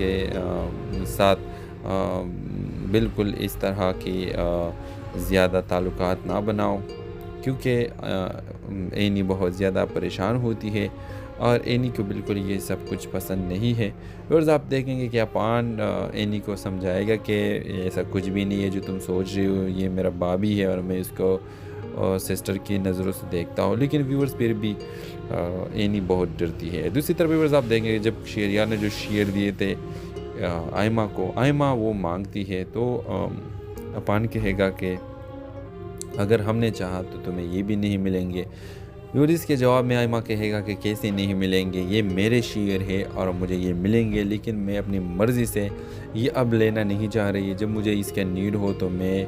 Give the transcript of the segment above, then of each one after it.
کے ساتھ بالکل اس طرح کی زیادہ تعلقات نہ بناؤ، کیونکہ اینی بہت زیادہ پریشان ہوتی ہے اور اینی کو بالکل یہ سب کچھ پسند نہیں ہے۔ اور آپ دیکھیں گے کہ اپان اینی کو سمجھائے گا کہ ایسا کچھ بھی نہیں ہے جو تم سوچ رہی ہو، یہ میرا بابی ہے اور میں اس کو سسٹر کی نظروں سے دیکھتا ہوں، لیکن ویورز پھر بھی اینی بہت ڈرتی ہے۔ دوسری طرف ویورز آپ دیکھیں گے جب شیریار نے جو شیر دیے تھے آئمہ کو، آئمہ وہ مانگتی ہے تو اپان کہے گا کہ اگر ہم نے چاہا تو تمہیں یہ بھی نہیں ملیں گے۔ یورس کے جواب میں آئمہ کہے گا کہ کیسے نہیں ملیں گے، یہ میرے شیر ہے اور مجھے یہ ملیں گے، لیکن میں اپنی مرضی سے یہ اب لینا نہیں چاہ رہی ہے۔ جب مجھے اس کا نیڈ ہو تو میں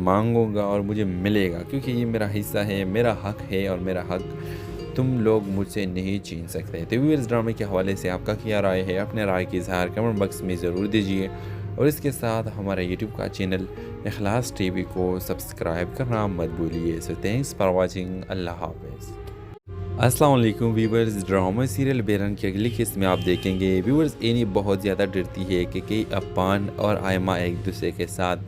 مانگوں گا اور مجھے ملے گا، کیونکہ یہ میرا حصہ ہے، میرا حق ہے اور میرا حق تم لوگ مجھ سے نہیں چھین سکتے۔ تو ویورز ڈرامے کے حوالے سے آپ کا کیا رائے ہے؟ اپنے رائے کی اظہار کمنٹ باکس میں ضرور دیجیے، اور اس کے ساتھ ہمارا یوٹیوب کا چینل اخلاص ٹی وی کو سبسکرائب کرنا مت بھولیے۔ سو تھینکس فار واچنگ، اللہ حافظ۔ السلام علیکم ویورز، ڈرامہ سیریل بے رنگ کی اگلی قسط میں آپ دیکھیں گے ویورز اینی بہت زیادہ ڈرتی ہے کہ اپان اور آئمہ ایک دوسرے کے ساتھ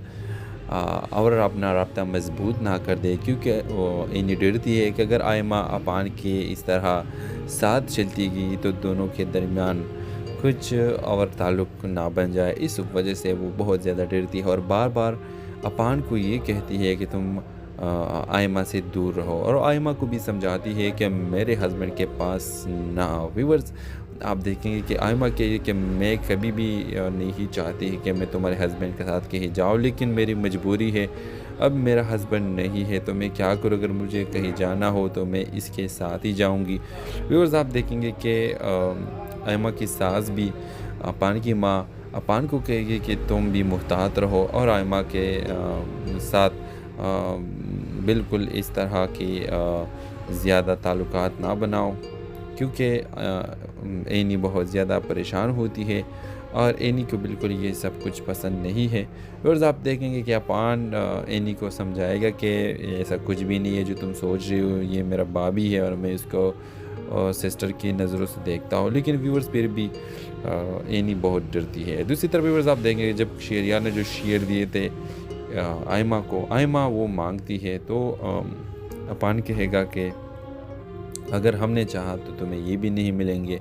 اور اپنا رابطہ مضبوط نہ کر دے، کیونکہ اینی ڈرتی ہے کہ اگر آئمہ اپان کے اس طرح ساتھ چلتی گئی تو دونوں کے درمیان کچھ اور تعلق نہ بن جائے۔ اس وجہ سے وہ بہت زیادہ ڈرتی ہے اور بار بار اپان کو یہ کہتی ہے کہ تم آئمہ سے دور رہو، اور آئمہ کو بھی سمجھاتی ہے کہ میرے ہسبینڈ کے پاس نہ آؤ۔ ویورز آپ دیکھیں گے کہ آئمہ کہے کہ میں کبھی بھی نہیں چاہتی کہ میں تمہارے ہسبینڈ کے ساتھ کہیں جاؤں، لیکن میری مجبوری ہے، اب میرا ہسبینڈ نہیں ہے تو میں کیا کروں، اگر مجھے کہیں جانا ہو تو میں اس کے ساتھ ہی جاؤں گی۔ ویورز آپ دیکھیں گے کہ آئمہ کی ساس بھی اپان کی ماں اپان کو کہے گی کہ تم بھی محتاط رہو اور آئمہ کے ساتھ بالکل اس طرح کی زیادہ تعلقات نہ بناؤ، کیونکہ اینی بہت زیادہ پریشان ہوتی ہے اور اینی کو بالکل یہ سب کچھ پسند نہیں ہے۔ اور آپ دیکھیں گے کہ اپان اینی کو سمجھائے گا کہ ایسا کچھ بھی نہیں ہے جو تم سوچ رہی ہو، یہ میرا بابی ہے اور میں اس کو سسٹر کی نظروں سے دیکھتا ہوں، لیکن ویورز پھر بھی اینی بہت ڈرتی ہے۔ دوسری طرف ویورز آپ دیکھیں گے جب شیریار نے جو شیر دیے تھے آئمہ کو، آئمہ وہ مانگتی ہے تو اپان کہے گا کہ اگر ہم نے چاہا تو تمہیں یہ بھی نہیں ملیں گے۔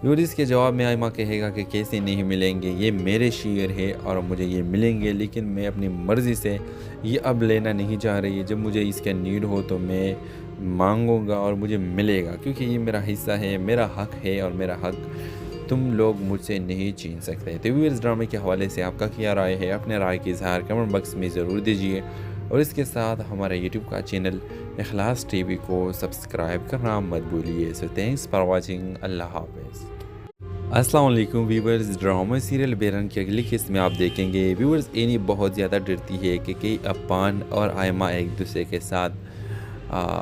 یورس کے جواب میں آئمہ کہے گا کہ کیسے نہیں ملیں گے، یہ میرے شیر ہے اور مجھے یہ ملیں گے، لیکن میں اپنی مرضی سے یہ اب لینا نہیں چاہ رہی ہے۔ جب مجھے اس کا نیڈ ہو تو میں مانگوں گا اور مجھے ملے گا، کیونکہ یہ میرا حصہ ہے، میرا حق ہے اور میرا حق تم لوگ مجھ سے نہیں چھین سکتے۔ تو ویورز ڈرامے کے حوالے سے آپ کا کیا رائے ہے؟ اپنے رائے کی اظہار کمنٹ باکس میں ضرور دیجیے، اور اس کے ساتھ ہمارا یوٹیوب کا چینل اخلاص ٹی وی کو سبسکرائب کرنا مت بھولیے۔ سو تھینکس فار واچنگ، اللہ حافظ۔ السلام علیکم ویورز، ڈرامہ سیریل بے رنگ کی اگلی قسط میں آپ دیکھیں گے ویورز اینی بہت زیادہ ڈرتی ہے کہ اپان اور آئمہ ایک دوسرے کے ساتھ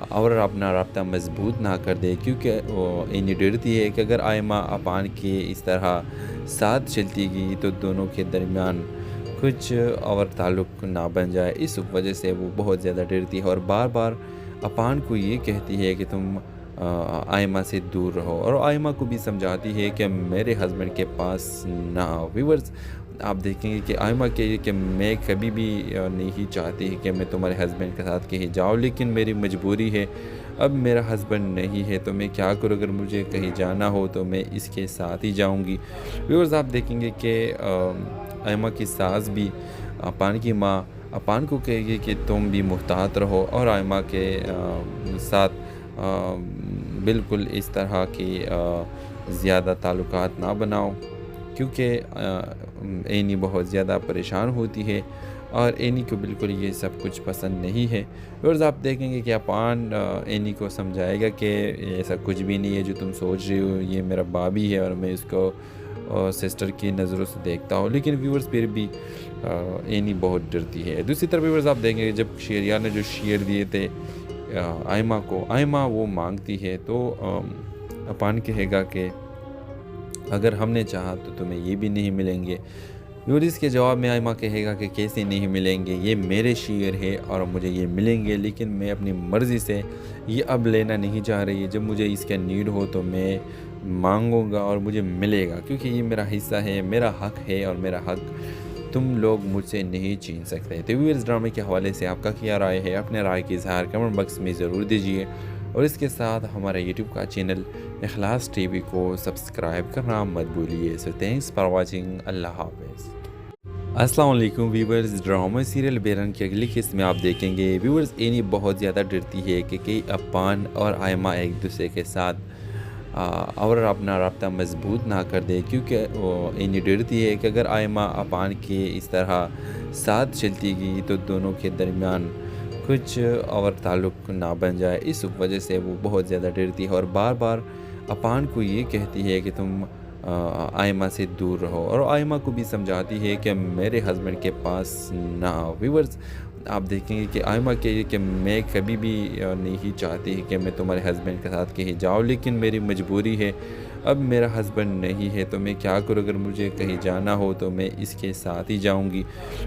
اور اپنا رابطہ مضبوط نہ کر دے، کیونکہ اینی ڈرتی ہے کہ اگر آئمہ اپان کے اس طرح ساتھ چلتی گئی تو دونوں کے درمیان کچھ اور تعلق نہ بن جائے۔ اس وجہ سے وہ بہت زیادہ ڈرتی ہے اور بار بار اپان کو یہ کہتی ہے کہ تم آئمہ سے دور رہو، اور آئمہ کو بھی سمجھاتی ہے کہ میرے ہسبینڈ کے پاس نہ آؤ۔ ویورز آپ دیکھیں گے کہ آئمہ کہے کہ میں کبھی بھی نہیں چاہتی کہ میں تمہارے ہسبینڈ کے ساتھ کہیں جاؤں، لیکن میری مجبوری ہے، اب میرا ہسبینڈ نہیں ہے تو میں کیا کروں، اگر مجھے کہیں جانا ہو تو میں اس کے ساتھ ہی جاؤں گی۔ ویورز آپ دیکھیں گے کہ آئمہ کی ساس بھی اپان کی ماں اپان کو کہے گی کہ تم بھی محتاط رہو اور آئمہ کے ساتھ بالکل اس طرح کی زیادہ تعلقات نہ بناؤ، کیونکہ اینی بہت زیادہ پریشان ہوتی ہے اور اینی کو بالکل یہ سب کچھ پسند نہیں ہے۔ اور آپ دیکھیں گے کہ اپان اینی کو سمجھائے گا کہ ایسا کچھ بھی نہیں ہے جو تم سوچ رہی ہو، یہ میرا بابی ہے اور میں اس کو سسٹر کی نظروں سے دیکھتا ہوں، لیکن ویورز پھر بھی اینی بہت ڈرتی ہے۔ دوسری طرف ویورز آپ دیکھیں گے جب شیریار نے جو شیر دیے تھے آئمہ کو، آئمہ وہ مانگتی ہے تو اپان کہے گا کہ اگر ہم نے چاہا تو تمہیں یہ بھی نہیں ملیں گے۔ یورس کے جواب میں آئمہ کہے گا کہ کیسے نہیں ملیں گے، یہ میرے شیر ہے اور مجھے یہ ملیں گے، لیکن میں اپنی مرضی سے یہ اب لینا نہیں چاہ رہی ہے۔ جب مجھے اس کا نیڈ ہو تو میں مانگوں گا اور مجھے ملے گا، کیونکہ یہ میرا حصہ ہے، میرا حق ہے، اور میرا حق تم لوگ مجھ سے نہیں چھین سکتے۔ تو ویورز، ڈرامے کے حوالے سے آپ کا کیا رائے ہے؟ اپنے رائے کی اظہار کمنٹ باکس میں ضرور دیجیے، اور اس کے ساتھ ہمارا یوٹیوب کا چینل اخلاص ٹی وی کو سبسکرائب کرنا مت بھولیے۔ سو تھینکس فار واچنگ، اللہ حافظ۔ السلام علیکم ویورز، ڈرامہ سیریل بے رنگ کی اگلی قسط میں آپ دیکھیں گے ویورز، اینی بہت زیادہ ڈرتی ہے کہ کئی اپان اور آئمہ ایک دوسرے کے ساتھ اور اپنا رابطہ مضبوط نہ کر دے، کیونکہ اینی ڈرتی ہے کہ اگر آئمہ اپان کے اس طرح ساتھ چلتی گئی تو دونوں کے درمیان کچھ اور تعلق نہ بن جائے۔ اس وجہ سے وہ بہت زیادہ ڈرتی ہے اور بار بار اپان کو یہ کہتی ہے کہ تم آئمہ سے دور رہو، اور آئمہ کو بھی سمجھاتی ہے کہ میرے ہسبینڈ کے پاس نہ آؤ۔ ویورز، آپ دیکھیں گے کہ آئمہ کہے کہ میں کبھی بھی نہیں چاہتی کہ میں تمہارے ہسبینڈ کے ساتھ کہیں جاؤں، لیکن میری مجبوری ہے، اب میرا ہسبینڈ نہیں ہے تو میں کیا کروں، اگر مجھے کہیں جانا ہو تو میں اس کے ساتھ ہی جاؤں گی۔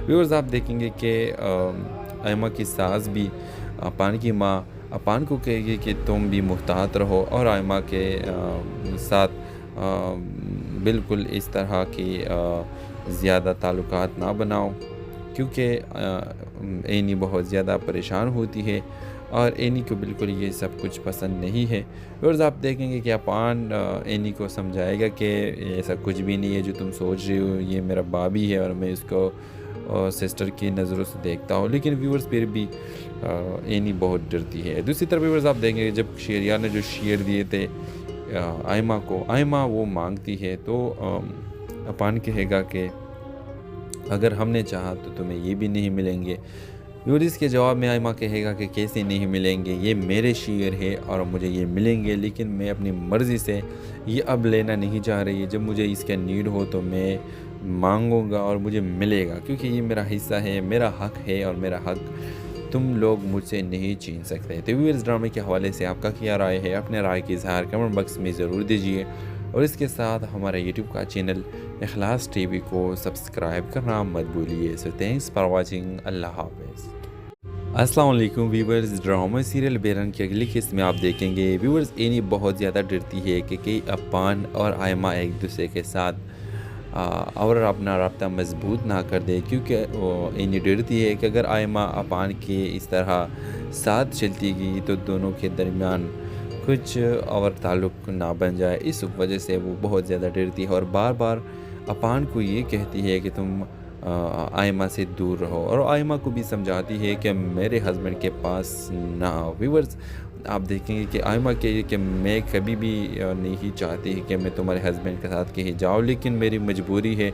ویورز، آپ دیکھیں گے کہ آئمہ کی ساس بھی اپان کی ماں اپان کو کہے گی کہ تم بھی محتاط رہو، اور آئمہ کے ساتھ بالکل اس طرح کی زیادہ تعلقات نہ بناؤ، کیونکہ اینی بہت زیادہ پریشان ہوتی ہے، اور اینی کو بالکل یہ سب کچھ پسند نہیں ہے۔ اور آپ دیکھیں گے کہ اپان اینی کو سمجھائے گا کہ ایسا کچھ بھی نہیں ہے جو تم سوچ رہی ہو، یہ میرا بابی ہے اور میں اس کو سسٹر کی نظروں سے دیکھتا ہوں، لیکن ویورز پھر بھی اینی بہت ڈرتی ہے۔ دوسری طرف ویورز، آپ دیکھیں گے جب شیریار نے جو شیر دیے تھے آئمہ کو، آئمہ وہ مانگتی ہے تو اپان کہے گا کہ اگر ہم نے چاہا تو تمہیں یہ بھی نہیں ملیں گے۔ اس کے جواب میں آئمہ کہے گا کہ کیسے نہیں ملیں گے، یہ میرے شیر ہے اور مجھے یہ ملیں گے، لیکن میں اپنی مرضی سے یہ اب لینا نہیں چاہ رہی ہے، جب مجھے اس کا نیڈ ہو تو میں مانگوں گا اور مجھے ملے گا، کیونکہ یہ میرا حصہ ہے، میرا حق ہے، اور میرا حق تم لوگ مجھ سے نہیں چھین سکتے۔ تو ویورز، ڈرامے کے حوالے سے آپ کا کیا رائے ہے؟ اپنے رائے کی اظہار کمنٹ باکس میں ضرور دیجیے، اور اس کے ساتھ ہمارا یوٹیوب کا چینل اخلاص ٹی وی کو سبسکرائب کرنا مت بھولیے۔ سو تھینکس فار واچنگ، اللہ حافظ۔ السلام علیکم ویورز، ڈرامہ سیریل بے رنگ کی اگلی قسط میں آپ دیکھیں گے ویورز، اینی بہت زیادہ ڈرتی ہے کہ کئی اپان اور آئمہ ایک دوسرے کے ساتھ اور اپنا رابطہ مضبوط نہ کر دے، کیونکہ اینی ڈرتی ہے کہ اگر آئمہ اپان کے اس طرح ساتھ چلتی گئی تو دونوں کے درمیان کچھ اور تعلق نہ بن جائے۔ اس وجہ سے وہ بہت زیادہ ڈرتی ہے اور بار بار اپان کو یہ کہتی ہے کہ تم آئمہ سے دور رہو، اور آئمہ کو بھی سمجھاتی ہے کہ میرے ہسبینڈ کے پاس نہ آؤ۔ ویورز، آپ دیکھیں گے کہ آئمہ کہے کہ میں کبھی بھی نہیں چاہتی کہ میں تمہارے ہسبینڈ کے ساتھ کہیں جاؤں، لیکن میری مجبوری ہے،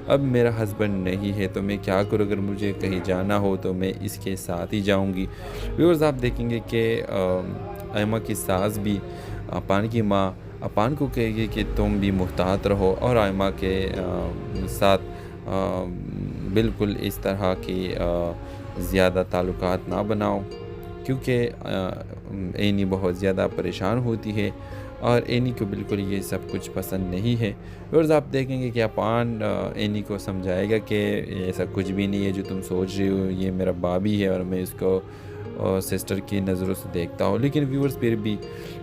اب میرا ہسبینڈ نہیں ہے تو میں کیا کروں، اگر مجھے کہیں جانا ہو تو میں اس کے ساتھ ہی جاؤں گی۔ ویورز، آپ دیکھیں گے کہ آئمہ کی ساس بھی اپان کی ماں اپان کو کہے گی کہ تم بھی محتاط رہو، اور آئمہ کے ساتھ بالکل اس طرح کی زیادہ تعلقات نہ بناؤ، کیونکہ اینی بہت زیادہ پریشان ہوتی ہے، اور اینی کو بالکل یہ سب کچھ پسند نہیں ہے۔ اور آپ دیکھیں گے کہ اپان اینی کو سمجھائے گا کہ ایسا کچھ بھی نہیں ہے جو تم سوچ رہی ہو، یہ میرا بابی ہے اور میں اس کو سسٹر کی نظروں سے دیکھتا ہوں، لیکن ویورز پھر بھی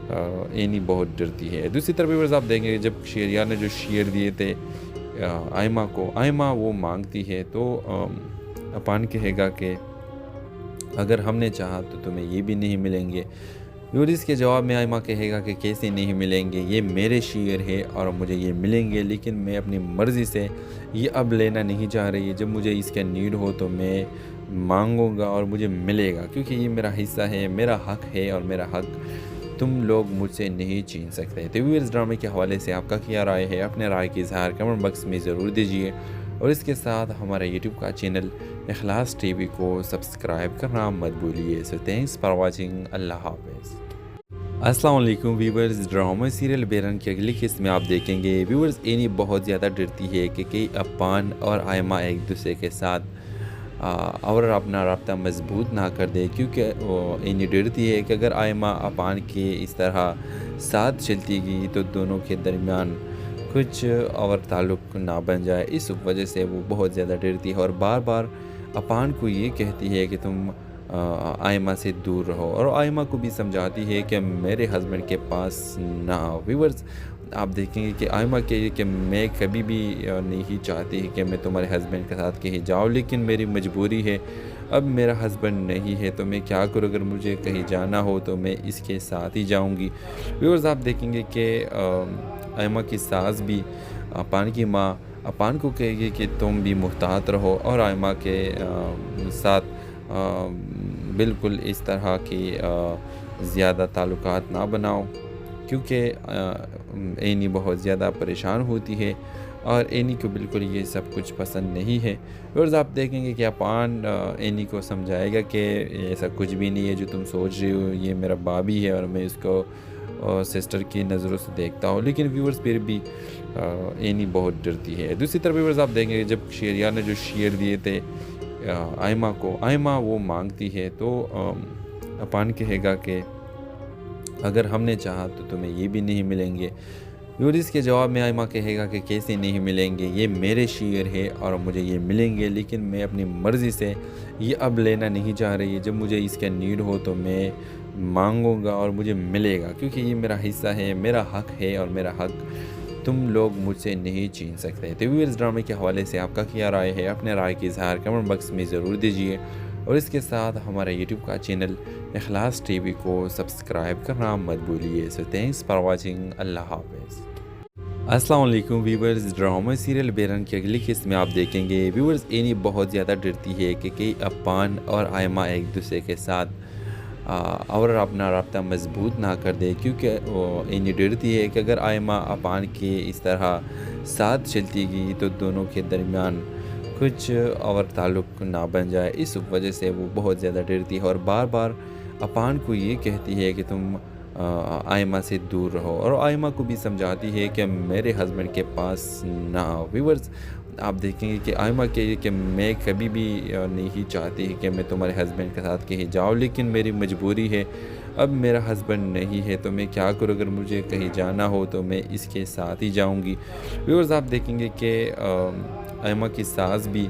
اینی بہت ڈرتی ہے۔ دوسری طرف ویورز، آپ دیکھیں گے جب شیریار نے جو شیر دیے تھے آئمہ کو، آئمہ وہ مانگتی ہے تو اپان کہے گا کہ اگر ہم نے چاہا تو تمہیں یہ بھی نہیں ملیں گے۔ اس کے جواب میں آئمہ کہے گا کہ کیسے نہیں ملیں گے، یہ میرے شیر ہے اور مجھے یہ ملیں گے، لیکن میں اپنی مرضی سے یہ اب لینا نہیں چاہ رہی ہے، جب مجھے اس کا نیڈ ہو تو میں مانگوں گا اور مجھے ملے گا، کیونکہ یہ میرا حصہ ہے، میرا حق ہے، اور میرا حق تم لوگ مجھ سے نہیں چھین سکتے۔ تو ویورز، ڈرامے کے حوالے سے آپ کا کیا رائے ہے؟ اپنے رائے کی اظہار کمنٹ باکس میں ضرور دیجیے، اور اس کے ساتھ ہمارا یوٹیوب کا چینل اخلاص ٹی وی کو سبسکرائب کرنا مت بھولیے۔ سو تھینکس فار واچنگ، اللہ حافظ۔ السلام علیکم ویورز، ڈرامہ سیریل بے رنگ کی اگلی قسط میں آپ دیکھیں گے ویورز، اینی بہت زیادہ ڈرتی ہے کہ کئی اپان اور آئمہ ایک دوسرے کے ساتھ اور اپنا رابطہ مضبوط نہ کر دے، کیونکہ اینی ڈرتی ہے کہ اگر آئمہ اپان کے اس طرح ساتھ چلتی گئی تو دونوں کے درمیان کچھ اور تعلق نہ بن جائے۔ اس وجہ سے وہ بہت زیادہ ڈرتی ہے اور بار بار اپان کو یہ کہتی ہے کہ تم آئمہ سے دور رہو، اور آئمہ کو بھی سمجھاتی ہے کہ میرے ہسبینڈ کے پاس نہ آؤ۔ ویورز، آپ دیکھیں گے کہ آئمہ کہے کہ میں کبھی بھی نہیں چاہتی کہ میں تمہارے ہسبینڈ کے ساتھ کہیں جاؤں، لیکن میری مجبوری ہے، اب میرا ہسبینڈ نہیں ہے تو میں کیا کروں، اگر مجھے کہیں جانا ہو تو میں اس کے ساتھ ہی جاؤں گی۔ ویورز آپ دیکھیں گے کہ آئمہ کی ساس بھی اپان کی ماں اپان کو کہے گی کہ تم بھی محتاط رہو اور آئمہ کے ساتھ بالکل اس طرح کی زیادہ تعلقات نہ بناؤ، کیونکہ اینی بہت زیادہ پریشان ہوتی ہے اور اینی کو بالکل یہ سب کچھ پسند نہیں ہے۔ اور آپ دیکھیں گے کہ اپان اینی کو سمجھائے گا کہ ایسا کچھ بھی نہیں ہے جو تم سوچ رہی ہو، یہ میرا بابی ہے اور میں اس کو سسٹر کی نظروں سے دیکھتا ہوں، لیکن ویورز پھر بھی اینی بہت ڈرتی ہے۔ دوسری طرف ویورز آپ دیکھیں گے جب شیریار نے جو شیر دیے تھے آئمہ کو، آئمہ وہ مانگتی ہے تو اپان کہے گا کہ اگر ہم نے چاہا تو تمہیں یہ بھی نہیں ملیں گے۔ اس کے جواب میں آئمہ کہے گا کہ کیسے نہیں ملیں گے، یہ میرے شیر ہے اور مجھے یہ ملیں گے، لیکن میں اپنی مرضی سے یہ اب لینا نہیں چاہ رہی ہے، جب مجھے اس کا نیڈ ہو تو میں مانگوں گا اور مجھے ملے گا، کیونکہ یہ میرا حصہ ہے، میرا حق ہے اور میرا حق تم لوگ مجھ سے نہیں چھین سکتے۔ تو اس ڈرامے کے حوالے سے آپ کا کیا رائے ہے؟ اپنے رائے کی اظہار کمنٹ باکس میں ضرور دیجیے، اور اس کے ساتھ ہمارا یوٹیوب کا چینل اخلاص ٹی وی کو سبسکرائب کرنا مت بھولیے۔ سو تھینکس فار واچنگ، اللہ حافظ۔ السلام علیکم ویورز، ڈرامہ سیریل بے رنگ کی اگلی قسط میں آپ دیکھیں گے ویورز اینی بہت زیادہ ڈرتی ہے کہ اپان اور آئمہ ایک دوسرے کے ساتھ اور اپنا رابطہ مضبوط نہ کر دے، کیونکہ اینی ڈرتی ہے کہ اگر آئمہ اپان کے اس طرح ساتھ چلتی گئی تو دونوں کے درمیان کچھ اور تعلق نہ بن جائے، اس وجہ سے وہ بہت زیادہ ڈرتی ہے اور بار بار اپان کو یہ کہتی ہے کہ تم آئمہ سے دور رہو، اور آئمہ کو بھی سمجھاتی ہے کہ میرے ہسبینڈ کے پاس نہ آؤ۔ ویورز آپ دیکھیں گے کہ آئمہ کہے کہ میں کبھی بھی نہیں چاہتی کہ میں تمہارے ہسبینڈ کے ساتھ کہیں جاؤں، لیکن میری مجبوری ہے، اب میرا ہسبینڈ نہیں ہے تو میں کیا کروں، اگر مجھے کہیں جانا ہو تو میں اس کے ساتھ ہی جاؤں گی۔ ویورز آپ دیکھیں گے کہ آئمہ کی ساس بھی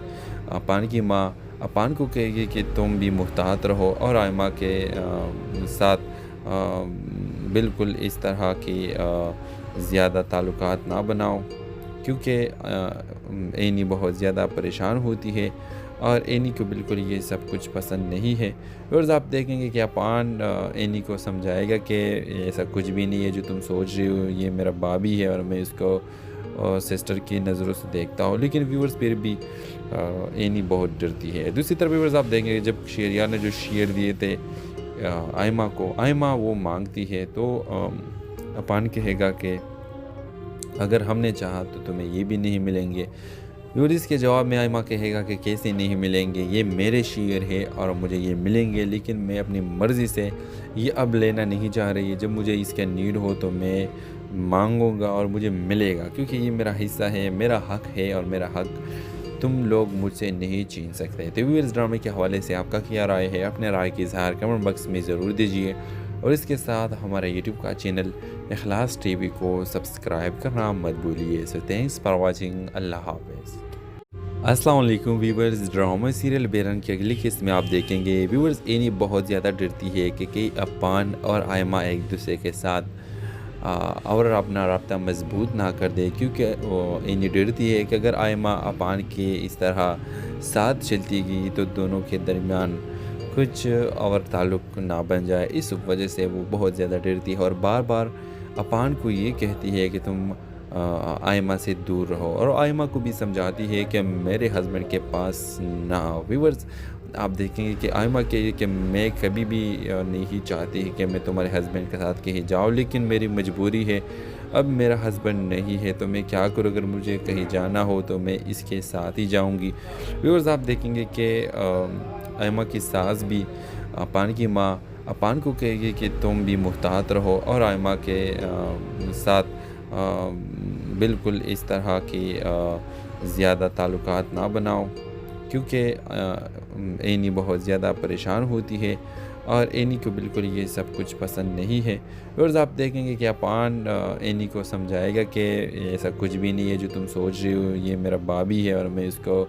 اپان کی ماں اپان کو کہے گی کہ تم بھی محتاط رہو اور آئمہ کے ساتھ بالکل اس طرح کی زیادہ تعلقات نہ بناؤ، کیونکہ اینی بہت زیادہ پریشان ہوتی ہے اور اینی کو بالکل یہ سب کچھ پسند نہیں ہے۔ اور آپ دیکھیں گے کہ اپان اینی کو سمجھائے گا کہ ایسا کچھ بھی نہیں ہے جو تم سوچ رہی ہو، یہ میرا بابی ہے اور میں اس کو سسٹر کی نظروں سے دیکھتا ہوں، لیکن ویورز پھر بھی اینی بہت ڈرتی ہے۔ دوسری طرف ویورز آپ دیکھیں گے جب شیریار نے جو شیر دیے تھے آئمہ کو، آئمہ وہ مانگتی ہے تو اپان کہے گا کہ اگر ہم نے چاہا تو تمہیں یہ بھی نہیں ملیں گے۔ اس کے جواب میں آئمہ کہے گا کہ کیسے نہیں ملیں گے، یہ میرے شیر ہے اور مجھے یہ ملیں گے، لیکن میں اپنی مرضی سے یہ اب لینا نہیں چاہ رہی ہے، جب مجھے اس کا نیڈ ہو تو میں مانگوں گا اور مجھے ملے گا، کیونکہ یہ میرا حصہ ہے، میرا حق ہے اور میرا حق تم لوگ مجھ سے نہیں چھین سکتے۔ تو اس ڈرامے کے حوالے سے آپ کا کیا رائے ہے؟ اپنے رائے کی اظہار کمنٹ باکس میں ضرور دیجیے، اور اس کے ساتھ ہمارا یوٹیوب کا چینل اخلاص ٹی وی کو سبسکرائب کرنا مت بھولیے۔ سو تھینکس فار واچنگ، اللہ حافظ۔ السلام علیکم ویورز، ڈرامہ سیریل بے رنگ کی اگلی قسط میں آپ دیکھیں گے ویورز اینی بہت زیادہ ڈرتی ہے کہ اپان اور آئمہ ایک دوسرے کے ساتھ اور اپنا رابطہ مضبوط نہ کر دے، کیونکہ اینی ڈرتی ہے کہ اگر آئمہ اپان کے اس طرح ساتھ چلتی گئی تو دونوں کے درمیان کچھ اور تعلق نہ بن جائے، اس وجہ سے وہ بہت زیادہ ڈرتی ہے اور بار بار اپان کو یہ کہتی ہے کہ تم آئمہ سے دور رہو، اور آئمہ کو بھی سمجھاتی ہے کہ میرے ہسبینڈ کے پاس نہ آؤ۔ ویورز آپ دیکھیں گے کہ آئمہ کہے کہ میں کبھی بھی نہیں چاہتی کہ میں تمہارے ہسبینڈ کے ساتھ کہیں جاؤں، لیکن میری مجبوری ہے، اب میرا ہسبینڈ نہیں ہے تو میں کیا کروں، اگر مجھے کہیں جانا ہو تو میں اس کے ساتھ ہی جاؤں گی۔ ویورز آپ دیکھیں گے کہ آئمہ کی ساس بھی اپان کی ماں اپان کو کہے گی کہ تم بھی محتاط رہو اور آئمہ کے ساتھ بالکل اس طرح کی زیادہ تعلقات نہ بناؤ، کیونکہ اینی بہت زیادہ پریشان ہوتی ہے اور اینی کو بالکل یہ سب کچھ پسند نہیں ہے۔ اور آپ دیکھیں گے کہ اپان اینی کو سمجھائے گا کہ ایسا کچھ بھی نہیں ہے جو تم سوچ رہی ہو، یہ میرا بابی ہے اور میں اس کو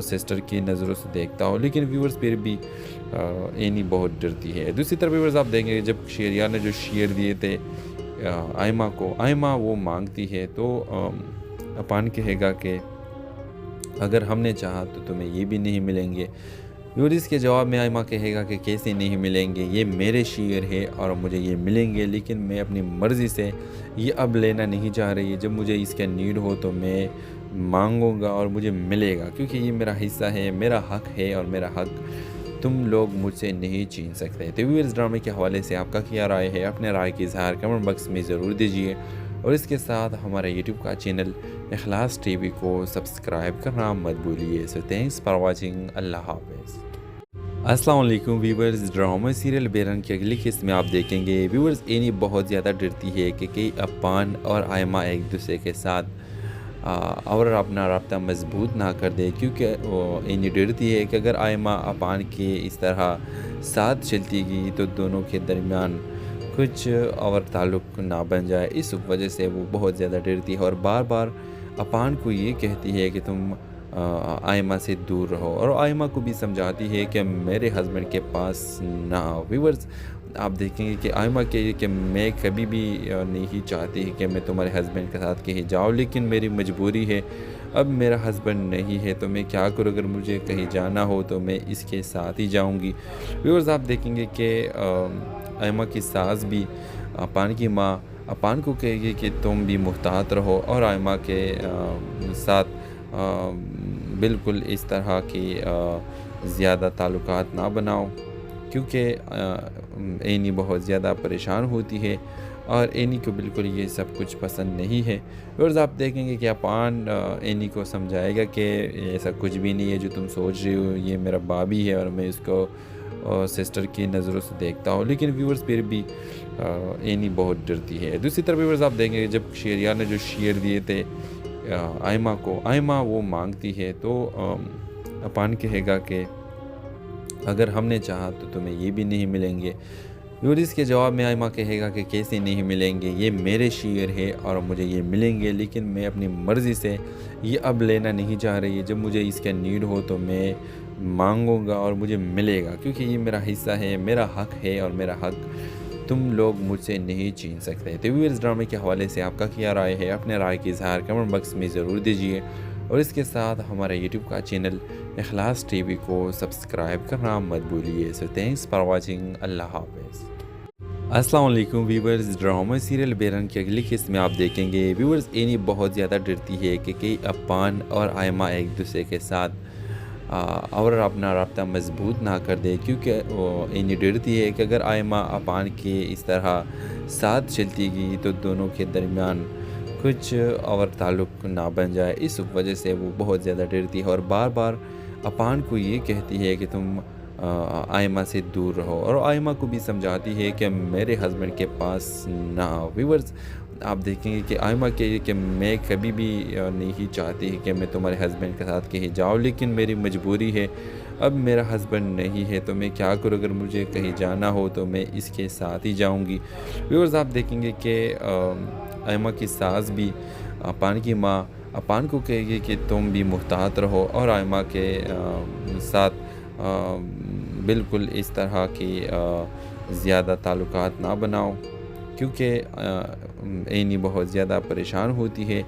سسٹر کی نظروں سے دیکھتا ہوں، لیکن ویورز پھر بھی اینی بہت ڈرتی ہے۔ دوسری طرف ویورز آپ دیکھیں گے جب شیریار نے جو شیر دیے تھے آئمہ وہ مانگتی ہے تو اپان کہے گا کہ اگر ہم نے چاہا تو تمہیں یہ بھی نہیں ملیں گے۔ اور اس کے جواب میں آئمہ کہے گا کہ کیسے نہیں ملیں گے، یہ میرے شیئر ہے اور مجھے یہ ملیں گے، لیکن میں اپنی مرضی سے یہ اب لینا نہیں چاہ رہی ہے۔ جب مجھے اس کا نیڈ ہو تو میں مانگوں گا اور مجھے ملے گا، کیونکہ یہ میرا حصہ ہے، میرا حق ہے، اور میرا حق تم لوگ مجھ سے نہیں چھین سکتے۔ تو ویورز، ڈرامے کے حوالے سے آپ کا کیا رائے ہے؟ اپنے رائے کی اظہار کمنٹ باکس میں ضرور دیجیے، اور اس کے ساتھ ہمارے یوٹیوب کا چینل اخلاص ٹی وی کو سبسکرائب کرنا مت بھولیے۔ سو تھینکس فار واچنگ، اللہ حافظ۔ السلام علیکم ویورز، ڈرامہ سیریل بیرن کی اگلی قسط میں آپ دیکھیں گے ویورز اینی بہت زیادہ ڈرتی ہے کہ کئی اپان اور آئمہ ایک دوسرے کے ساتھ اور اپنا رابطہ مضبوط نہ کر دے، کیونکہ اینی ڈرتی ہے کہ اگر آئمہ اپان کے اس طرح ساتھ چلتی گئی تو دونوں کے درمیان کچھ اور تعلق نہ بن جائے۔ اس وجہ سے وہ بہت زیادہ ڈرتی ہے اور بار بار اپان کو یہ کہتی ہے کہ تم آئمہ سے دور رہو، اور آئمہ کو بھی سمجھاتی ہے کہ میرے ہسبینڈ کے پاس نہ آؤ۔ ویورز، آپ دیکھیں گے کہ آئمہ کہے کہ میں کبھی بھی نہیں چاہتی کہ میں تمہارے ہسبینڈ کے ساتھ کہیں جاؤں، لیکن میری مجبوری ہے، اب میرا ہسبینڈ نہیں ہے تو میں کیا کروں، اگر مجھے کہیں جانا ہو تو میں اس کے ساتھ ہی جاؤں گی۔ ویورز، آپ دیکھیں گے کہ آئمہ کی ساس بھی اپان کی ماں اپان کو کہے گی کہ تم بھی محتاط رہو اور آئمہ کے ساتھ بالکل اس طرح کی زیادہ تعلقات نہ بناؤ، کیونکہ اینی بہت زیادہ پریشان ہوتی ہے اور اینی کو بالکل یہ سب کچھ پسند نہیں ہے۔ اور آپ دیکھیں گے کہ اپان اینی کو سمجھائے گا کہ ایسا کچھ بھی نہیں ہے جو تم سوچ رہی ہو، یہ میرا بابی ہے اور میں اس کو سسٹر کی نظروں سے دیکھتا ہوں، لیکن ویورز پھر بھی اینی بہت ڈرتی ہے۔ دوسری طرف ویورز، آپ دیکھیں گے جب شہریار نے جو شیئر دیے تھے آئمہ کو، آئمہ وہ مانگتی ہے تو اپان کہے گا کہ اگر ہم نے چاہا تو تمہیں یہ بھی نہیں ملیں گے۔ اور اس کے جواب میں آئمہ کہے گا کہ کیسے نہیں ملیں گے، یہ میرے شیئر ہے اور مجھے یہ ملیں گے، لیکن میں اپنی مرضی سے یہ اب لینا نہیں چاہ رہی ہے۔ جب مجھے اس کا نیڈ ہو تو میں مانگوں گا اور مجھے ملے گا، کیونکہ یہ میرا حصہ ہے، میرا حق ہے، اور میرا حق تم لوگ مجھ سے نہیں چھین سکتے۔ تو ویورز، ڈرامے کے حوالے سے آپ کا کیا رائے ہے؟ اپنے رائے کی اظہار کمنٹ باکس میں ضرور دیجیے، اور اس کے ساتھ ہمارے یوٹیوب کا چینل اخلاص ٹی وی کو سبسکرائب کرنا مت بھولیے۔ سو تھینکس فار واچنگ، اللہ حافظ۔ السلام علیکم ویورز، ڈرامہ سیریل بیرن کی اگلی قسط میں آپ دیکھیں گے ویورز اینی بہت زیادہ ڈرتی ہے کہ کئی اپان اور آئمہ ایک دوسرے کے ساتھ اور اپنا رابطہ مضبوط نہ کر دے، کیونکہ اینی ڈرتی ہے کہ اگر آئمہ اپان کے اس طرح ساتھ چلتی گئی تو دونوں کے درمیان کچھ اور تعلق نہ بن جائے۔ اس وجہ سے وہ بہت زیادہ ڈرتی ہے اور بار بار اپان کو یہ کہتی ہے کہ تم آئمہ سے دور رہو، اور آئمہ کو بھی سمجھاتی ہے کہ میرے ہسبینڈ کے پاس نہ آؤ۔ ویورز، آپ دیکھیں گے کہ آئمہ کہے کہ میں کبھی بھی نہیں چاہتی کہ میں تمہارے ہسبینڈ کے ساتھ کہیں جاؤں، لیکن میری مجبوری ہے، اب میرا ہسبینڈ نہیں ہے تو میں کیا کروں، اگر مجھے کہیں جانا ہو تو میں اس کے ساتھ ہی جاؤں گی۔ ویورز، آپ دیکھیں گے کہ آئمہ کی ساس بھی اپان کی ماں اپان کو کہے گی کہ تم بھی محتاط رہو اور آئمہ کے ساتھ بالکل اس طرح کی زیادہ تعلقات نہ بناؤ، کیونکہ اینی بہت زیادہ پریشان ہوتی ہے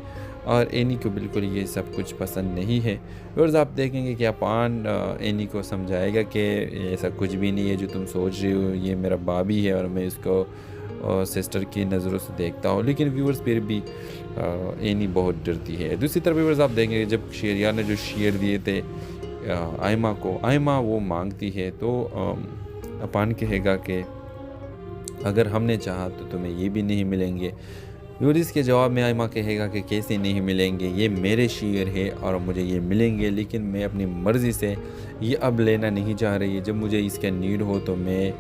اور اینی کو بالکل یہ سب کچھ پسند نہیں ہے۔ اور آپ دیکھیں گے کہ اپان اینی کو سمجھائے گا کہ ایسا کچھ بھی نہیں ہے جو تم سوچ رہی ہو، یہ میرا بابی ہے اور میں اس کو سسٹر کی نظروں سے دیکھتا ہوں، لیکن ویورز پھر بھی اینی بہت ڈرتی ہے۔ دوسری طرف ویورز، آپ دیکھیں گے جب شہریار نے جو شیئر دیے تھے آئمہ کو، آئمہ وہ مانگتی ہے تو اپان کہے گا کہ اگر ہم نے چاہا تو تمہیں یہ بھی نہیں ملیں گے۔ اور اس کے جواب میں آئمہ کہے گا کہ کیسے نہیں ملیں گے، یہ میرے شیئر ہے اور مجھے یہ ملیں گے، لیکن میں اپنی مرضی سے یہ اب لینا نہیں چاہ رہی ہے۔ جب مجھے اس کا نیڈ ہو تو میں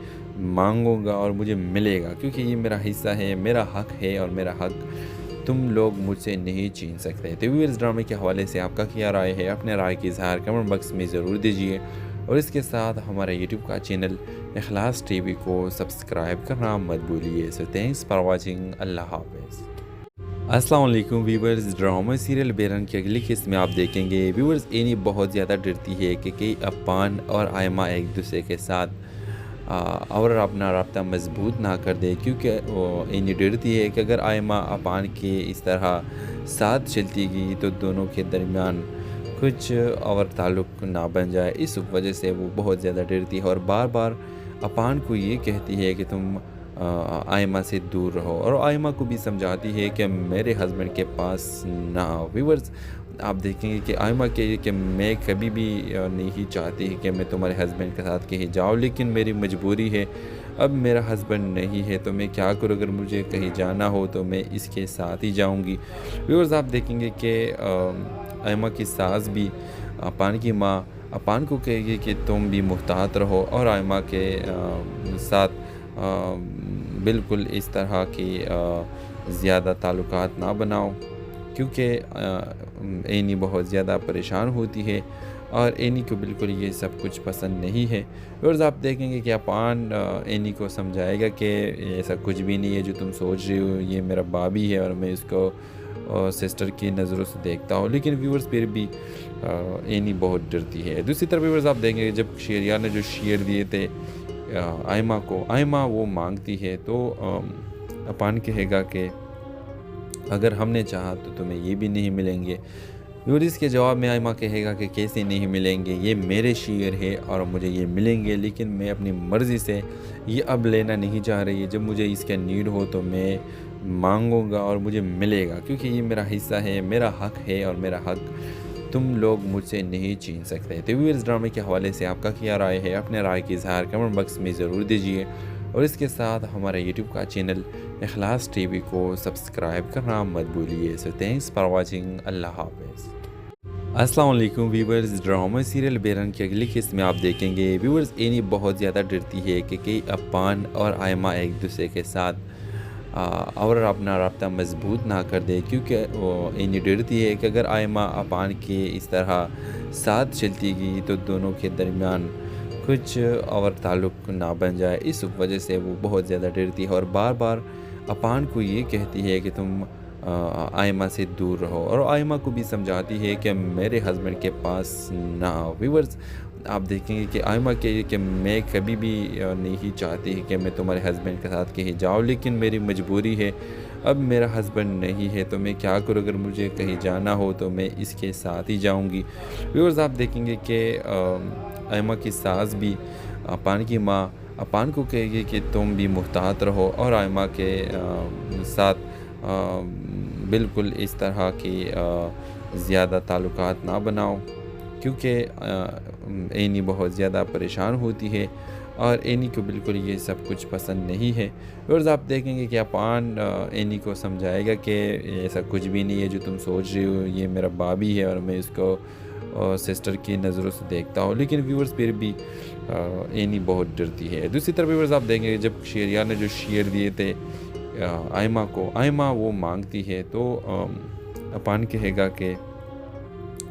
مانگوں گا اور مجھے ملے گا، کیونکہ یہ میرا حصہ ہے، میرا حق ہے، اور میرا حق تم لوگ مجھ سے نہیں چھین سکتے۔ تو ویورز، ڈرامے کے حوالے سے آپ کا کیا رائے ہے؟ اپنے رائے کی اظہار کمنٹ باکس میں ضرور دیجیے، اور اس کے ساتھ ہمارے یوٹیوب کا چینل اخلاص ٹی وی کو سبسکرائب کرنا مت بھولیے۔ سو تھینکس فار واچنگ، اللہ حافظ۔ السلام علیکم ویورز، ڈرامہ سیریل بیرن کی اگلی قسط میں آپ دیکھیں گے ویورز اینی بہت زیادہ ڈرتی ہے کہ کئی اپان اور آئمہ ایک دوسرے کے ساتھ اور اپنا رابطہ مضبوط نہ کر دے، کیونکہ وہ اینی ڈرتی ہے کہ اگر آئمہ اپان کے اس طرح ساتھ چلتی گئی تو دونوں کے درمیان کچھ اور تعلق نہ بن جائے۔ اس وجہ سے وہ بہت زیادہ ڈرتی ہے اور بار بار اپان کو یہ کہتی ہے کہ تم آئمہ سے دور رہو، اور آئمہ کو بھی سمجھاتی ہے کہ میرے ہسبینڈ کے پاس نہ آؤ۔ ویورز، آپ دیکھیں گے کہ آئمہ کہے کہ میں کبھی بھی نہیں چاہتی کہ میں تمہارے ہسبینڈ کے ساتھ کہیں جاؤں، لیکن میری مجبوری ہے، اب میرا ہسبینڈ نہیں ہے تو میں کیا کروں، اگر مجھے کہیں جانا ہو تو میں اس کے ساتھ ہی جاؤں گی۔ ویورز، آپ دیکھیں گے کہ آئمہ کی ساس بھی اپان کی ماں اپان کو کہے گی کہ تم بھی محتاط رہو اور آئمہ کے ساتھ بالکل اس طرح کی زیادہ تعلقات نہ بناؤ، کیونکہ اینی بہت زیادہ پریشان ہوتی ہے اور اینی کو بالکل یہ سب کچھ پسند نہیں ہے۔ اور آپ دیکھیں گے کہ اپان اینی کو سمجھائے گا کہ ایسا کچھ بھی نہیں ہے جو تم سوچ رہی ہو، یہ میرا بابی ہے اور میں اس کو سسٹر کی نظروں سے دیکھتا ہوں، لیکن ویورز پھر بھی اینی بہت ڈرتی ہے۔ دوسری طرف ویورز، آپ دیکھیں گے جب شہریار نے جو شعر دیے تھے آئمہ کو، آئمہ وہ مانگتی ہے تو اپان کہے گا کہ اگر ہم نے چاہا تو تمہیں یہ بھی نہیں ملیں گے۔ اس کے جواب میں آئمہ کہے گا کہ کیسے نہیں ملیں گے، یہ میرے شعر ہے اور مجھے یہ ملیں گے، لیکن میں اپنی مرضی سے یہ اب لینا نہیں چاہ رہی ہے، جب مجھے اس کا نیڈ ہو تو میں مانگوں گا اور مجھے ملے گا، کیونکہ یہ میرا حصہ ہے، میرا حق ہے اور میرا حق تم لوگ مجھ سے نہیں چھین سکتے۔ تو ویورز، ڈرامے کے حوالے سے آپ کا کیا رائے ہے؟ اپنے رائے کی اظہار کمنٹ باکس میں ضرور دیجیے، اور اس کے ساتھ ہمارے یوٹیوب کا چینل اخلاص ٹی وی کو سبسکرائب کرنا مت بھولیے۔ سو تھینکس فار واچنگ، اللہ حافظ۔ السلام علیکم ویورز، ڈرامہ سیریل بے رنگ کی اگلی قسط میں آپ دیکھیں گے ویورز اینی بہت زیادہ ڈرتی ہے کہ اپان اور آئمہ ایک دوسرے کے ساتھ اور اپنا رابطہ مضبوط نہ کر دے، کیونکہ وہ اینی ڈرتی ہے کہ اگر آئمہ اپان کے اس طرح ساتھ چلتی گئی تو دونوں کے درمیان کچھ اور تعلق نہ بن جائے۔ اس وجہ سے وہ بہت زیادہ ڈرتی ہے اور بار بار اپان کو یہ کہتی ہے کہ تم آئمہ سے دور رہو، اور آئمہ کو بھی سمجھاتی ہے کہ میرے ہسبینڈ کے پاس نہ آؤ۔ ویورز، آپ دیکھیں گے کہ آئمہ کہے کہ میں کبھی بھی نہیں چاہتی کہ میں تمہارے ہسبینڈ کے ساتھ کہیں جاؤں، لیکن میری مجبوری ہے، اب میرا ہسبینڈ نہیں ہے تو میں کیا کروں، اگر مجھے کہیں جانا ہو تو میں اس کے ساتھ ہی جاؤں گی۔ ویورز، آپ دیکھیں گے کہ آئمہ کی ساس بھی اپان کی ماں اپان کو کہے گی کہ تم بھی محتاط رہو اور آئمہ کے ساتھ بالکل اس طرح کی زیادہ تعلقات نہ بناؤ، کیونکہ اینی بہت زیادہ پریشان ہوتی ہے اور اینی کو بالکل یہ سب کچھ پسند نہیں ہے۔ اور آپ دیکھیں گے کہ اپان اینی کو سمجھائے گا کہ ایسا کچھ بھی نہیں ہے جو تم سوچ رہی ہو، یہ میرا بابی ہے اور میں اس کو سسٹر کی نظروں سے دیکھتا ہوں، لیکن ویورز پھر بھی اینی بہت ڈرتی ہے۔ دوسری طرف ویورز، آپ دیکھیں گے جب شہریار نے جو شعر دیے تھے آئمہ کو، آئمہ وہ مانگتی ہے تو اپان کہے گا کہ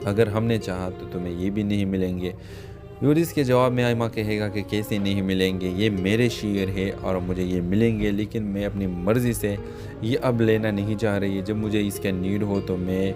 اگر ہم نے چاہا تو تمہیں یہ بھی نہیں ملیں گے۔ اس کے جواب میں آئمہ کہے گا کہ کیسے نہیں ملیں گے، یہ میرے شعر ہے اور مجھے یہ ملیں گے، لیکن میں اپنی مرضی سے یہ اب لینا نہیں چاہ رہی ہے، جب مجھے اس کا نیڈ ہو تو میں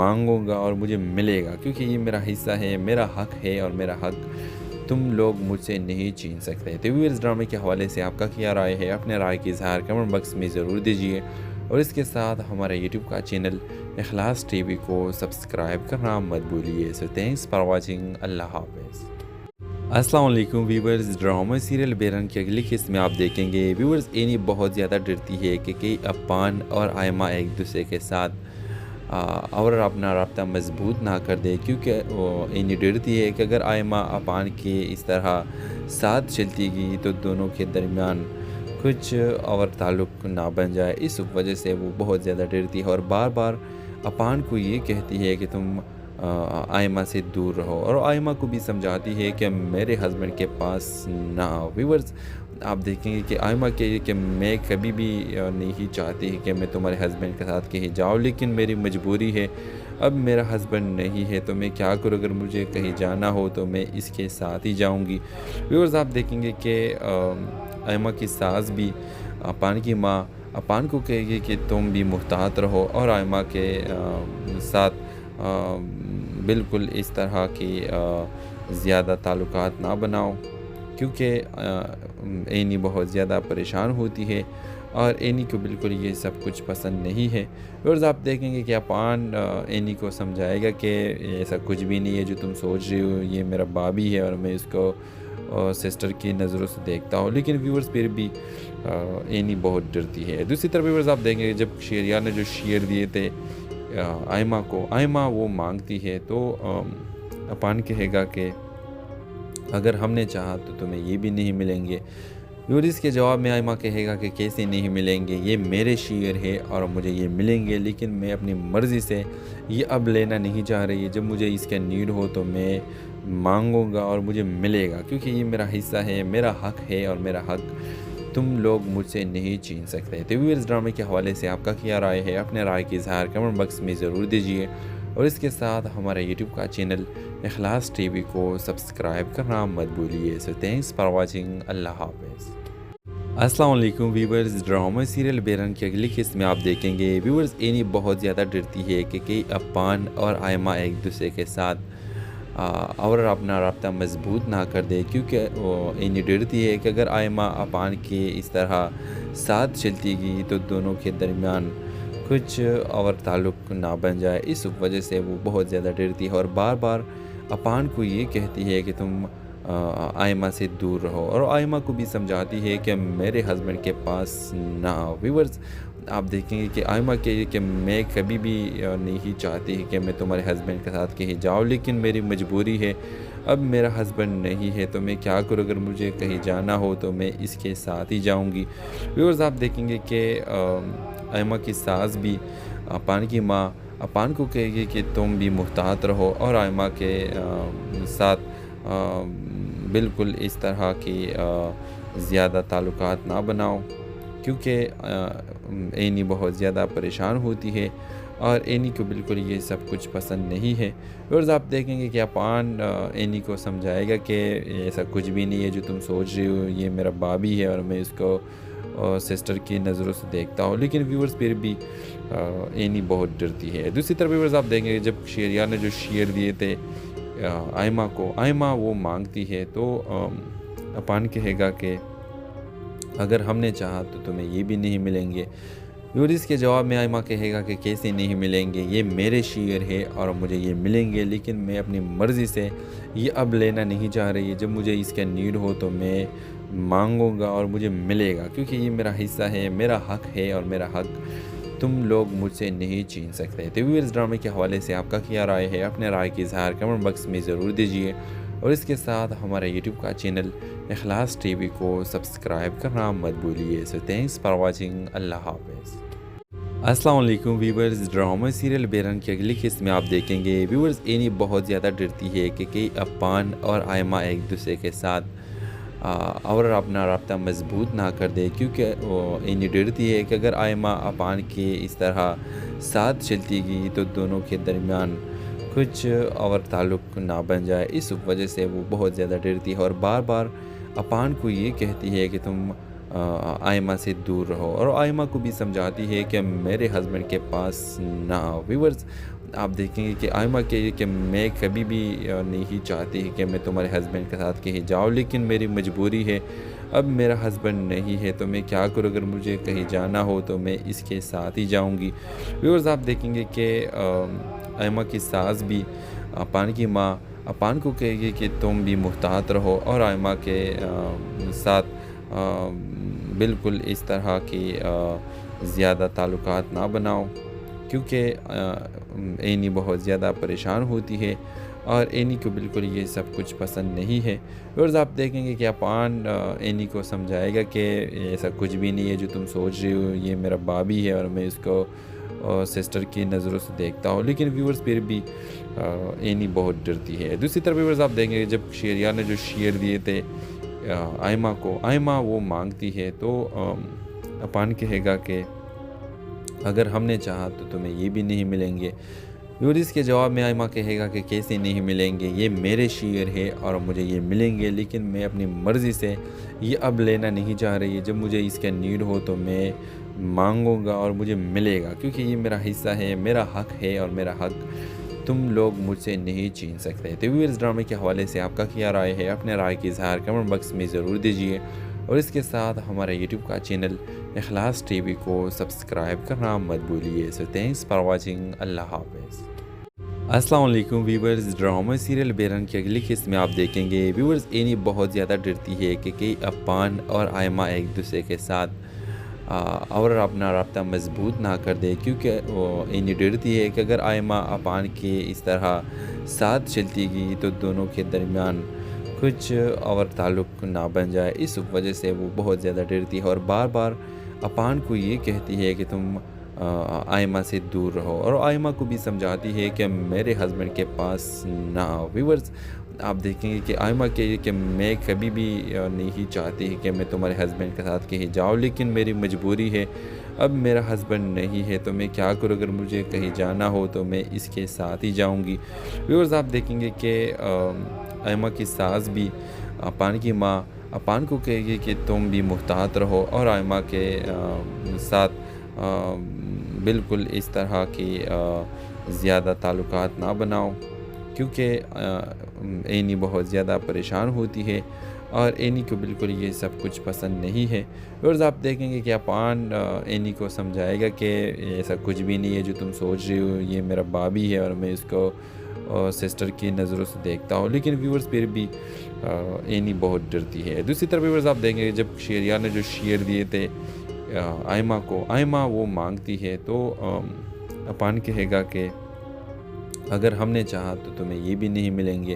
مانگوں گا اور مجھے ملے گا، کیونکہ یہ میرا حصہ ہے، میرا حق ہے اور میرا حق تم لوگ مجھ سے نہیں چھین سکتے۔ تو ویورز، ڈرامے کے حوالے سے آپ کا کیا رائے ہے؟ اپنے رائے کی اظہار کمنٹ باکس میں ضرور دیجیے، اور اس کے ساتھ ہمارے یوٹیوب کا چینل اخلاص ٹی وی کو سبسکرائب کرنا مت بھولیے۔ سو تھینکس فار واچنگ، اللہ حافظ۔ السلام علیکم ویورز، ڈرامہ سیریل بے رنگ کی اگلی قسط میں آپ دیکھیں گے ویورز اینی بہت زیادہ ڈرتی ہے کہ اپان اور آئمہ ایک دوسرے کے ساتھ اور اپنا رابطہ مضبوط نہ کر دے، کیونکہ وہ اینی ڈرتی ہے کہ اگر آئمہ اپان کے اس طرح ساتھ چلتی گئی تو دونوں کے درمیان کچھ اور تعلق نہ بن جائے۔ اس وجہ سے وہ بہت زیادہ ڈرتی ہے اور بار بار اپان کو یہ کہتی ہے کہ تم آئمہ سے دور رہو، اور آئمہ کو بھی سمجھاتی ہے کہ میرے ہسبینڈ کے پاس نہ آؤ۔ ویورز، آپ دیکھیں گے کہ آئمہ کہے کہ میں کبھی بھی نہیں چاہتی کہ میں تمہارے ہسبینڈ کے ساتھ کہیں جاؤں، لیکن میری مجبوری ہے، اب میرا ہسبینڈ نہیں ہے تو میں کیا کروں، اگر مجھے کہیں جانا ہو تو میں اس کے ساتھ ہی جاؤں گی۔ ویورز، آپ دیکھیں گے کہ آئمہ کی ساس بھی اپان کی ماں اپان کو کہے گی کہ تم بھی محتاط رہو اور آئمہ کے ساتھ بالکل اس طرح کی زیادہ تعلقات نہ بناؤ، کیونکہ اینی بہت زیادہ پریشان ہوتی ہے اور اینی کو بالکل یہ سب کچھ پسند نہیں ہے۔ اور آپ دیکھیں گے کہ اپان اینی کو سمجھائے گا کہ ایسا کچھ بھی نہیں ہے جو تم سوچ رہی ہو، یہ میرا بابی ہے اور میں اس کو سسٹر کی نظروں سے دیکھتا ہوں، لیکن ویورز پھر بھی اینی بہت ڈرتی ہے۔ دوسری طرف ویورز آپ دیکھیں گے جب شیریان نے جو شیر دیے تھے آئمہ کو، آئمہ وہ مانگتی ہے تو اپان کہے گا کہ اگر ہم نے چاہا تو تمہیں یہ بھی نہیں ملیں گے۔ اس کے جواب میں آئمہ کہے گا کہ کیسے نہیں ملیں گے، یہ میرے شیر ہے اور مجھے یہ ملیں گے، لیکن میں اپنی مرضی سے یہ اب لینا نہیں چاہ رہی ہے۔ جب مجھے اس کا نیڈ ہو تو میں مانگوں گا اور مجھے ملے گا، کیونکہ یہ میرا حصہ ہے، میرا حق ہے اور میرا حق تم لوگ مجھ سے نہیں چھین سکتے۔ تو اس ڈرامے کے حوالے سے آپ کا کیا رائے ہے؟ اپنے رائے کی اظہار کمنٹ باکس میں ضرور دیجیے، اور اس کے ساتھ ہمارے یوٹیوب کا چینل اخلاص ٹی وی کو سبسکرائب کرنا مت بھولیے۔ سو تھینکس فار واچنگ، اللہ حافظ۔ السلام علیکم ویورز، ڈرامہ سیریل بیرن کی اگلی قسط میں آپ دیکھیں گے ویورز اینی بہت زیادہ ڈرتی ہے کہ کئی اپان اور آئمہ ایک دوسرے کے ساتھ اور اپنا رابطہ مضبوط نہ کر دے، کیونکہ اینی ڈرتی ہے کہ اگر آئمہ اپان کے اس طرح ساتھ چلتی گئی تو دونوں کے درمیان کچھ اور تعلق نہ بن جائے۔ اس وجہ سے وہ بہت زیادہ ڈرتی ہے اور بار بار اپان کو یہ کہتی ہے کہ تم آئمہ سے دور رہو، اور آئمہ کو بھی سمجھاتی ہے کہ میرے ہسبینڈ کے پاس نہ آؤ۔ ویورز آپ دیکھیں گے کہ آئمہ کہے کہ میں کبھی بھی نہیں چاہتی کہ میں تمہارے ہسبینڈ کے ساتھ کہیں جاؤں، لیکن میری مجبوری ہے، اب میرا ہسبینڈ نہیں ہے تو میں کیا کروں، اگر مجھے کہیں جانا ہو تو میں اس کے ساتھ ہی جاؤں گی۔ ویورز آپ دیکھیں گے کہ آئمہ کی ساس بھی اپان کی ماں اپان کو کہے گی کہ تم بھی محتاط رہو اور آئمہ کے ساتھ بالکل اس طرح کی زیادہ تعلقات نہ بناؤ، کیونکہ اینی بہت زیادہ پریشان ہوتی ہے اور اینی کو بالکل یہ سب کچھ پسند نہیں ہے۔ اور آپ دیکھیں گے کہ اپان اینی کو سمجھائے گا کہ ایسا کچھ بھی نہیں ہے جو تم سوچ رہی ہو، یہ میرا بابی ہے اور میں اس کو سسٹر کی نظروں سے دیکھتا ہوں، لیکن ویورز پھر بھی اینی بہت ڈرتی ہے۔ دوسری طرف ویورز آپ دیکھیں گے جب شیریان نے جو شیر دیے تھے آئمہ کو، آئمہ وہ مانگتی ہے تو اپان کہے گا کہ اگر ہم نے چاہا تو تمہیں یہ بھی نہیں ملیں گے۔ اس کے جواب میں آئمہ کہے گا کہ کیسے نہیں ملیں گے، یہ میرے شیر ہے اور مجھے یہ ملیں گے، لیکن میں اپنی مرضی سے یہ اب لینا نہیں چاہ رہی ہے۔ جب مجھے اس کا نیڈ ہو تو میں مانگوں گا اور مجھے ملے گا، کیونکہ یہ میرا حصہ ہے، میرا حق ہے اور میرا حق تم لوگ مجھ سے نہیں چھین سکتے۔ تو اس ڈرامے کے حوالے سے آپ کا کیا رائے ہے؟ اپنے رائے کی اظہار کمنٹ باکس میں ضرور دیجیے، اور اس کے ساتھ ہمارے یوٹیوب کا چینل اخلاص ٹی وی کو سبسکرائب کرنا مت بھولیے۔ سو تھینکس فار واچنگ، اللہ حافظ۔ السلام علیکم ویورز، ڈرامہ سیریل بیرن کی اگلی قسط میں آپ دیکھیں گے ویورز اینی بہت زیادہ ڈرتی ہے کہ کئی اپان اور آئمہ ایک دوسرے کے ساتھ اور اپنا رابطہ مضبوط نہ کر دے، کیونکہ اینی ڈرتی ہے کہ اگر آئمہ اپان کے اس طرح ساتھ چلتی گئی تو دونوں کے درمیان کچھ اور تعلق نہ بن جائے۔ اس وجہ سے وہ بہت زیادہ ڈرتی ہے اور بار بار اپان کو یہ کہتی ہے کہ تم آئمہ سے دور رہو، اور آئمہ کو بھی سمجھاتی ہے کہ میرے ہسبینڈ کے پاس نہ آؤ۔ ویورز آپ دیکھیں گے کہ آئمہ کہے کہ میں کبھی بھی نہیں چاہتی کہ میں تمہارے ہسبینڈ کے ساتھ کہیں جاؤں، لیکن میری مجبوری ہے، اب میرا ہسبینڈ نہیں ہے تو میں کیا کروں، اگر مجھے کہیں جانا ہو تو میں اس کے ساتھ ہی جاؤں گی۔ ویورز آپ دیکھیں گے کہ آئمہ کی ساس بھی اپان کی ماں اپان کو کہے گی کہ تم بھی محتاط رہو اور آئمہ کے ساتھ بالکل اس طرح کی زیادہ تعلقات نہ بناؤ، کیونکہ اینی بہت زیادہ پریشان ہوتی ہے اور اینی کو بالکل یہ سب کچھ پسند نہیں ہے۔ اور آپ دیکھیں گے کہ اپان اینی کو سمجھائے گا کہ ایسا کچھ بھی نہیں ہے جو تم سوچ رہی ہو، یہ میرا بابی ہے اور میں اس کو سسٹر کی نظروں سے دیکھتا ہوں، لیکن ویورز پھر بھی اینی بہت ڈرتی ہے۔ دوسری طرف ویورز آپ دیکھیں گے جب شیریان نے جو شیر دیے تھے آئمہ کو، آئمہ وہ مانگتی ہے تو اپان کہے گا کہ اگر ہم نے چاہا تو تمہیں یہ بھی نہیں ملیں گے۔ اس کے جواب میں آئمہ کہے گا کہ کیسے نہیں ملیں گے، یہ میرے شیر ہے اور مجھے یہ ملیں گے، لیکن میں اپنی مرضی سے یہ اب لینا نہیں چاہ رہی ہے۔ جب مجھے اس کا نیڈ ہو تو میں مانگوں گا اور مجھے ملے گا، کیونکہ یہ میرا حصہ ہے، میرا حق ہے اور میرا حق تم لوگ مجھ سے نہیں چھین سکتے۔ تو ویورز ڈرامے کے حوالے سے آپ کا کیا رائے ہے؟ اپنے رائے کی اظہار کمنٹ باکس میں ضرور دیجیے، اور اس کے ساتھ ہمارے یوٹیوب کا چینل اخلاص ٹی وی کو سبسکرائب کرنا مت بھولیے۔ سو تھینکس فار واچنگ، اللہ حافظ۔ السلام علیکم ویورز، ڈرامہ سیریل بے رنگ کی اگلی قسط میں آپ دیکھیں گے ویورز اینی بہت زیادہ ڈرتی ہے کہ اپان اور آئمہ ایک دوسرے کے ساتھ اور اپنا رابطہ مضبوط نہ کر دے، کیونکہ وہ اینی ڈرتی ہے کہ اگر آئمہ اپان کے اس طرح ساتھ چلتی گئی تو دونوں کے درمیان کچھ اور تعلق نہ بن جائے۔ اس وجہ سے وہ بہت زیادہ ڈرتی ہے اور بار بار اپان کو یہ کہتی ہے کہ تم آئمہ سے دور رہو، اور آئمہ کو بھی سمجھاتی ہے کہ میرے ہسبینڈ کے پاس نہ آؤ۔ ویورز آپ دیکھیں گے کہ آئمہ کہے کہ میں کبھی بھی نہیں چاہتی کہ میں تمہارے ہسبینڈ کے ساتھ کہیں جاؤں، لیکن میری مجبوری ہے، اب میرا ہسبینڈ نہیں ہے تو میں کیا کروں، اگر مجھے کہیں جانا ہو تو میں اس کے ساتھ ہی جاؤں گی۔ ویورز آپ دیکھیں گے کہ آئمہ کی ساس بھی اپان کی ماں اپان کو کہے گی کہ تم بھی محتاط رہو، اور آئمہ کے ساتھ بالکل اس طرح کی زیادہ تعلقات نہ بناؤ، کیونکہ اینی بہت زیادہ پریشان ہوتی ہے اور اینی کو بالکل یہ سب کچھ پسند نہیں ہے۔ اور آپ دیکھیں گے کہ اپان اینی کو سمجھائے گا کہ ایسا کچھ بھی نہیں ہے جو تم سوچ رہی ہو، یہ میرا بابی ہے اور میں اس کو سسٹر کی نظروں سے دیکھتا ہوں، لیکن ویورز پھر بھی اینی بہت ڈرتی ہے۔ دوسری طرف ویورز آپ دیکھیں گے جب شہریار نے جو شیر دیے تھے آئمہ کو، آئمہ وہ مانگتی ہے تو اپان کہے گا کہ اگر ہم نے چاہا تو تمہیں یہ بھی نہیں ملیں گے۔